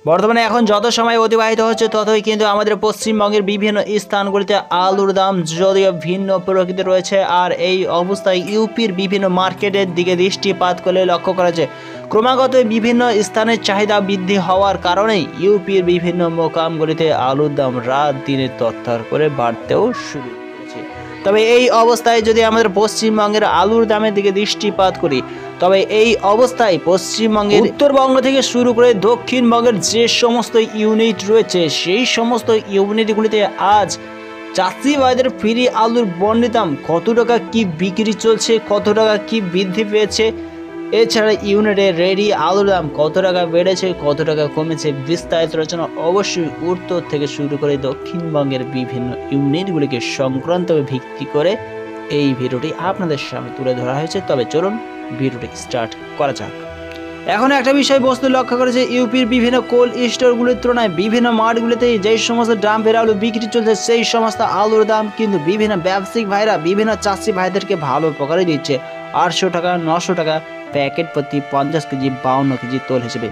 বর্তমানে এখন যত সময় অতিবাহিত হচ্ছে ততই কিন্তু আমাদের পশ্চিমবঙ্গের বিভিন্ন স্থানগুলিতে আলুর দাম যদিও ভিন্ন প্রকৃতি রয়েছে। আর এই অবস্থায় ইউপির বিভিন্ন মার্কেটের দিকে দৃষ্টিপাত করলে লক্ষ্য করা যায় ক্রমাগত বিভিন্ন স্থানের চাহিদা বৃদ্ধি হওয়ার কারণেই ইউপির বিভিন্ন মোকামগুলিতে আলুর দাম রাত দিনে তরতর করে বাড়তেও শুরু করেছে। তবে এই অবস্থায় যদি আমাদের পশ্চিমবঙ্গের আলুর দামের দিকে দৃষ্টিপাত করি তবে এই অবস্থায় পশ্চিমবঙ্গের উত্তরবঙ্গ থেকে শুরু করে দক্ষিণবঙ্গের যে সমস্ত ইউনিট রয়েছে সেই সমস্ত ইউনিটগুলিতে আজ চাষি ভাইদের ফ্রি আলুর বন্ডের দাম কত টাকা কি বিক্রি চলছে, কত টাকা কি বৃদ্ধি পেয়েছে, এছাড়া ইউনিটের রেডি আলুর দাম কত টাকা বেড়েছে, কত টাকা কমেছে, বিস্তারিত আলোচনা অবশ্যই উত্তর থেকে শুরু করে দক্ষিণবঙ্গের বিভিন্ন ইউনিটগুলিকে সংক্রান্ত ভিত্তি করে এই ভিডিওটি আপনাদের সামনে তুলে ধরা হয়েছে। তবে চলুন ভিডিওটি স্টার্ট করা যাক। এখন একটা বিষয় বস্তু লক্ষ্য করেছে ইউপির বিভিন্ন কোল্ড স্টোরগুলির তুলনায় বিভিন্ন মাঠগুলিতে যেই সমস্ত ডাম্পের আলু বিক্রি চলছে সেই সমস্ত আলুর দাম কিন্তু বিভিন্ন ব্যবসায়িক ভাইরা বিভিন্ন চাষি ভাইদেরকে ভালো প্রকারে দিচ্ছে 800 টাকা 900 টাকা প্যাকেট প্রতি 50 কেজি 52 কেজি তোল হিসেবে।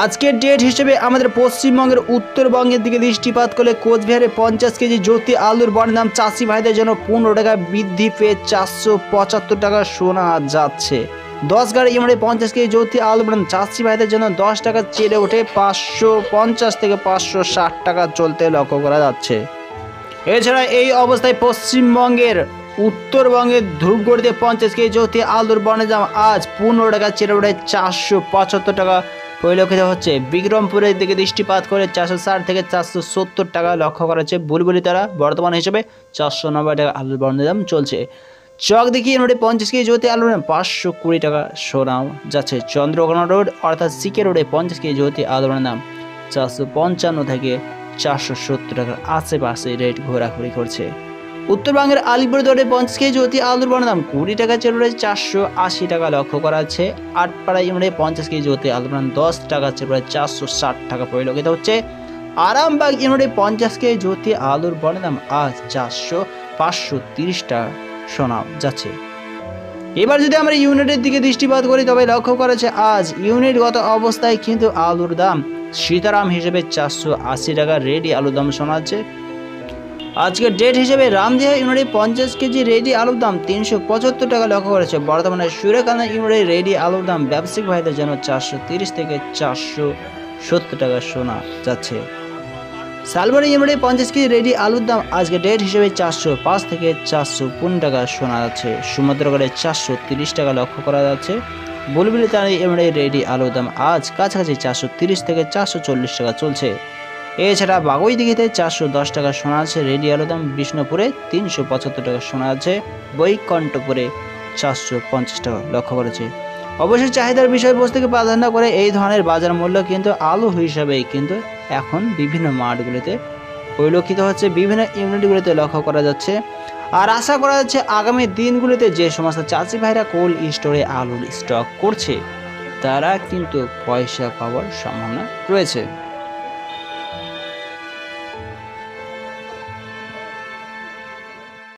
আজকের ডেট হিসেবে আমাদের পশ্চিমবঙ্গের উত্তরবঙ্গের দিকে দৃষ্টিপাত করলে কোচবিহারে 50 কেজি জ্যোতি আলুর বন্ডের দাম চাষি ভাইদের জন্য 15 টাকা বৃদ্ধি পেয়ে 475 টাকা শোনা যাচ্ছে। 10 গাড়ি ইউনিটে 50 কেজি জ্যোতি আলুর বন্ডের চাষি ভাইদের জন্য 10 টাকা চেড়ে ওঠে 550 থেকে 560 টাকা চলতে লক্ষ্য করা যাচ্ছে। এছাড়া এই অবস্থায় পশ্চিমবঙ্গের উত্তরবঙ্গের ধূপগুড়িতে 50 কেজি জ্যোতি আলুর বন্ডের দাম আজ 15 টাকা চেড়ে ওঠে 475 টাকা পরিলক্ষিত হচ্ছে। বিক্রমপুরের দিকে দৃষ্টিপাত করে 460 থেকে 470 টাকা লক্ষ্য করা হচ্ছে। বুলবুলি তারা বর্তমান হিসেবে 490 টাকা আলুর বন্ডের দাম চলছে। চক দেখি ইউনিটে 50 কেজি জ্যোতি আলুর দাম 520 টাকা শোনা যাচ্ছে। চন্দ্রকোনা রোড অর্থাৎ সিকে রোডে 50 কেজি জ্যোতি আলুর বন্ডের দাম 455 থেকে 470 টাকার আশেপাশে রেট ঘোরাঘুরি করছে। উত্তরবঙ্গের আলিপুরদুয়ারে 50 কেজি জ্যোতি আলুর বন্ডের দাম 20 টাকা চেড়ে ওঠে 480 টাকা লক্ষ্য করা যাচ্ছে। আটপাড়া ইউনিটে 50 কেজি জ্যোতি আলুর বন্ডের দাম 10 টাকা চেড়ে ওঠে 460 টাকা পরিলক্ষিত হচ্ছে। আরামবাগ ইউনিটে 50 কেজি জ্যোতি আলুর বন্ডের দাম আজ 530 টাকা শোনা যাচ্ছে। এবার যদি আমরা ইউনিটের দিকে দৃষ্টিপাত করি তবে লক্ষ্য করা যাচ্ছে আজ ইউনিটগত অবস্থায় কিন্তু আলুর দাম সীতারাম হিসেবে 480 টাকা রেডি আলুর দাম শোনা যাচ্ছে। আজকের ডেট হিসেবে রামদিয়া ইউনিটে 50 কেজি রেডি আলুর দাম 375 টাকা লক্ষ্য করেছে। বর্তমানে সুরেকানা ইউনিটে রেডি আলুর দাম ব্যবসায়িক ভাইদের জন্য 430 থেকে 470 টাকা শোনা যাচ্ছে। শালবনী ইউনিটে 50 কেজি রেডি আলুর দাম আজকের ডেট হিসেবে 405 থেকে 415 টাকা শোনা যাচ্ছে। সুমদ্রগড়ে 430 টাকা লক্ষ্য করা যাচ্ছে। বুলবুলি তারা ইউনিটে রেডি আলুর দাম আজ কাছাকাছি 430 থেকে 440 টাকা চলছে। এছাড়া বাগুইদিঘিতে 410 টাকা শোনা আছে রেডি আলুর দাম। বিষ্ণুপুরে 375 টাকা শোনা আছে। বৈকণ্ঠপুরে 450 টাকা লক্ষ্য করেছে। অবশ্যই চাহিদার বিষয়বস্তুকে প্রাধান্য করে এই ধরনের বাজার মূল্য কিন্তু আলু হিসাবেই কিন্তু এখন বিভিন্ন মাঠগুলিতে পরিলক্ষিত হচ্ছে, বিভিন্ন ইউনিটগুলিতে লক্ষ্য করা যাচ্ছে। আর আশা করা যাচ্ছে আগামী দিনগুলিতে যে সমস্ত চাষি ভাইরা কোল্ড স্টোরে আলুর স্টক করছে তারা কিন্তু পয়সা পাওয়ার সম্ভাবনা রয়েছে।